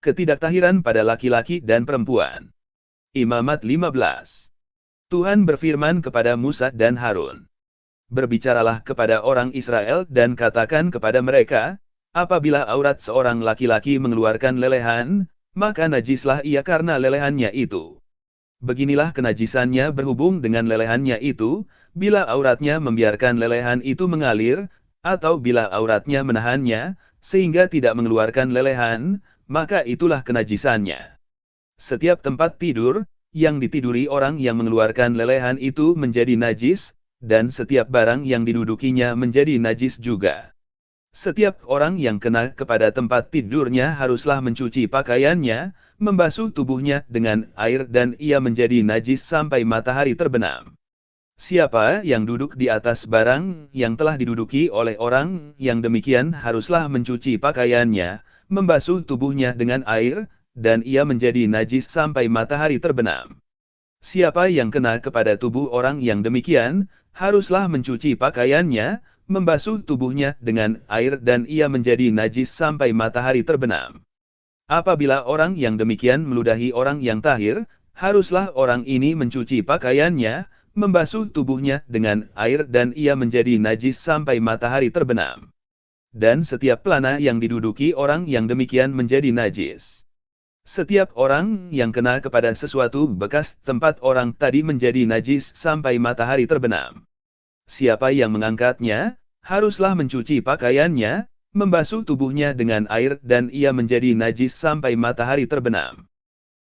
Ketidaktahiran pada laki-laki dan perempuan. Imamat 15. Tuhan berfirman kepada Musa dan Harun. Berbicaralah kepada orang Israel dan katakan kepada mereka, apabila aurat seorang laki-laki mengeluarkan lelehan, maka najislah ia karena lelehannya itu. Beginilah kenajisannya berhubung dengan lelehannya itu, bila auratnya membiarkan lelehan itu mengalir, atau bila auratnya menahannya, sehingga tidak mengeluarkan lelehan, maka itulah kenajisannya. Setiap tempat tidur, yang ditiduri orang yang mengeluarkan lelehan itu menjadi najis, dan setiap barang yang didudukinya menjadi najis juga. Setiap orang yang kena kepada tempat tidurnya haruslah mencuci pakaiannya, membasuh tubuhnya dengan air dan ia menjadi najis sampai matahari terbenam. Siapa yang duduk di atas barang yang telah diduduki oleh orang yang demikian haruslah mencuci pakaiannya, membasuh tubuhnya dengan air, dan ia menjadi najis sampai matahari terbenam. Siapa yang kena kepada tubuh orang yang demikian, haruslah mencuci pakaiannya, membasuh tubuhnya dengan air dan ia menjadi najis sampai matahari terbenam. Apabila orang yang demikian meludahi orang yang tahir, haruslah orang ini mencuci pakaiannya, membasuh tubuhnya dengan air dan ia menjadi najis sampai matahari terbenam. Dan setiap pelana yang diduduki orang yang demikian menjadi najis. Setiap orang yang kena kepada sesuatu bekas tempat orang tadi menjadi najis sampai matahari terbenam. Siapa yang mengangkatnya, haruslah mencuci pakaiannya, membasuh tubuhnya dengan air dan ia menjadi najis sampai matahari terbenam.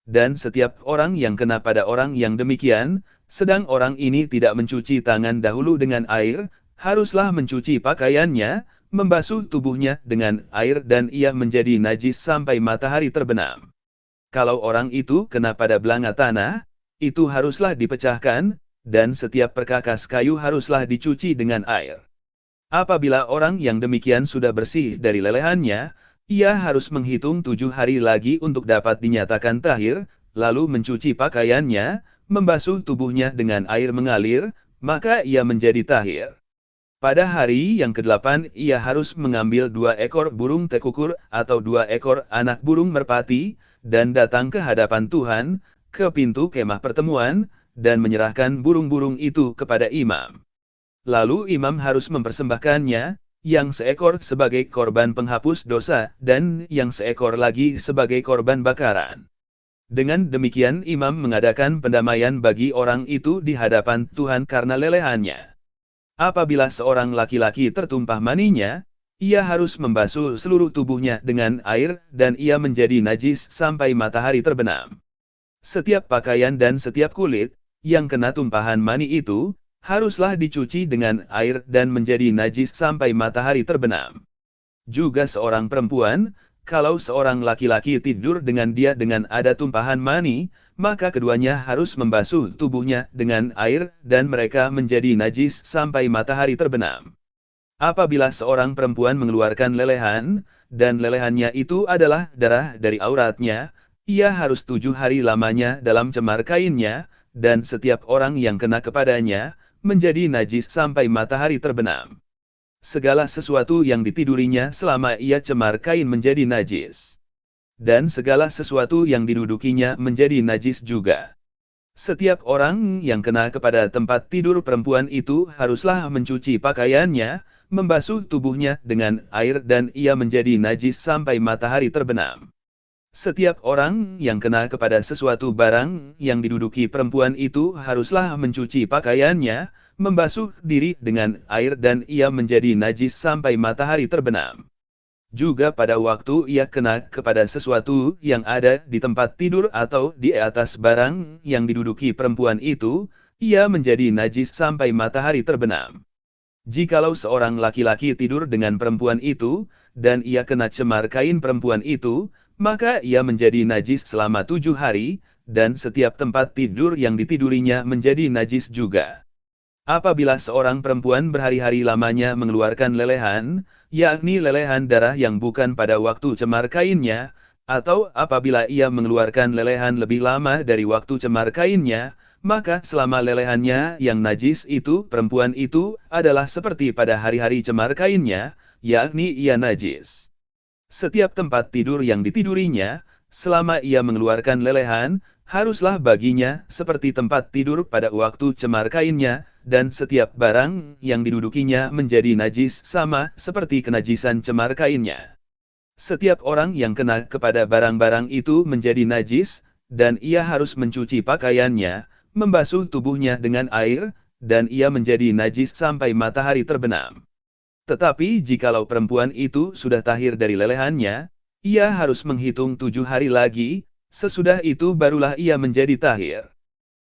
Dan setiap orang yang kena pada orang yang demikian, sedang orang ini tidak mencuci tangan dahulu dengan air, haruslah mencuci pakaiannya, membasuh tubuhnya dengan air dan ia menjadi najis sampai matahari terbenam. Kalau orang itu kena pada belanga tanah, itu haruslah dipecahkan, dan setiap perkakas kayu haruslah dicuci dengan air. Apabila orang yang demikian sudah bersih dari lelehannya, ia harus menghitung 7 hari lagi untuk dapat dinyatakan tahir, lalu mencuci pakaiannya, membasuh tubuhnya dengan air mengalir, maka ia menjadi tahir. Pada hari yang ke-8 ia harus mengambil 2 ekor burung tekukur atau 2 ekor anak burung merpati, dan datang ke hadapan Tuhan, ke pintu kemah pertemuan, dan menyerahkan burung-burung itu kepada imam. Lalu imam harus mempersembahkannya, yang seekor sebagai korban penghapus dosa, dan yang seekor lagi sebagai korban bakaran. Dengan demikian imam mengadakan pendamaian bagi orang itu di hadapan Tuhan karena lelehannya. Apabila seorang laki-laki tertumpah maninya, ia harus membasuh seluruh tubuhnya dengan air, dan ia menjadi najis sampai matahari terbenam. Setiap pakaian dan setiap kulit, yang kena tumpahan mani itu, haruslah dicuci dengan air dan menjadi najis sampai matahari terbenam. Juga seorang perempuan, kalau seorang laki-laki tidur dengan dia dengan ada tumpahan mani, maka keduanya harus membasuh tubuhnya dengan air dan mereka menjadi najis sampai matahari terbenam. Apabila seorang perempuan mengeluarkan lelehan, dan lelehannya itu adalah darah dari auratnya, ia harus 7 hari lamanya dalam cemar kainnya, dan setiap orang yang kena kepadanya, menjadi najis sampai matahari terbenam. Segala sesuatu yang ditidurinya selama ia cemar kain menjadi najis. Dan segala sesuatu yang didudukinya menjadi najis juga. Setiap orang yang kena kepada tempat tidur perempuan itu haruslah mencuci pakaiannya, membasuh tubuhnya dengan air dan ia menjadi najis sampai matahari terbenam. Setiap orang yang kena kepada sesuatu barang yang diduduki perempuan itu haruslah mencuci pakaiannya, membasuh diri dengan air dan ia menjadi najis sampai matahari terbenam. Juga pada waktu ia kena kepada sesuatu yang ada di tempat tidur atau di atas barang yang diduduki perempuan itu, ia menjadi najis sampai matahari terbenam. Jikalau seorang laki-laki tidur dengan perempuan itu, dan ia kena cemar kain perempuan itu, maka ia menjadi najis selama 7 hari, dan setiap tempat tidur yang ditidurinya menjadi najis juga. Apabila seorang perempuan berhari-hari lamanya mengeluarkan lelehan, yakni lelehan darah yang bukan pada waktu cemar kainnya, atau apabila ia mengeluarkan lelehan lebih lama dari waktu cemar kainnya, maka selama lelehannya yang najis itu perempuan itu adalah seperti pada hari-hari cemar kainnya, yakni ia najis. Setiap tempat tidur yang ditidurinya, selama ia mengeluarkan lelehan, haruslah baginya seperti tempat tidur pada waktu cemar kainnya, dan setiap barang yang didudukinya menjadi najis sama seperti kenajisan cemar kainnya. Setiap orang yang kena kepada barang-barang itu menjadi najis, dan ia harus mencuci pakaiannya, membasuh tubuhnya dengan air, dan ia menjadi najis sampai matahari terbenam. Tetapi jikalau perempuan itu sudah tahir dari lelehannya, ia harus menghitung 7 hari lagi, sesudah itu barulah ia menjadi tahir.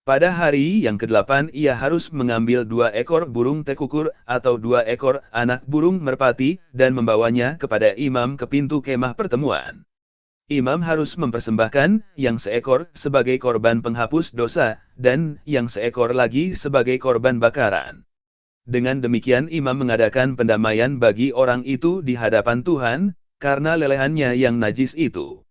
Pada hari yang ke-8 ia harus mengambil 2 ekor burung tekukur atau 2 ekor anak burung merpati dan membawanya kepada imam ke pintu kemah pertemuan. Imam harus mempersembahkan yang seekor sebagai korban penghapus dosa, dan yang seekor lagi sebagai korban bakaran. Dengan demikian imam mengadakan pendamaian bagi orang itu di hadapan Tuhan, karena lelehannya yang najis itu.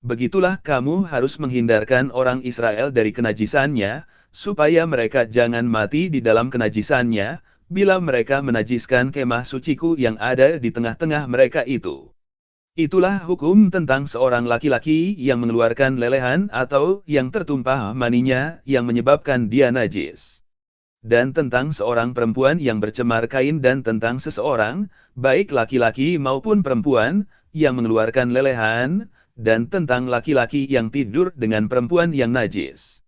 Begitulah kamu harus menghindarkan orang Israel dari kenajisannya, supaya mereka jangan mati di dalam kenajisannya, bila mereka menajiskan kemah suciku yang ada di tengah-tengah mereka itu. Itulah hukum tentang seorang laki-laki yang mengeluarkan lelehan atau yang tertumpah maninya yang menyebabkan dia najis. Dan tentang seorang perempuan yang bercemar kain dan tentang seseorang, baik laki-laki maupun perempuan, yang mengeluarkan lelehan, dan tentang laki-laki yang tidur dengan perempuan yang najis.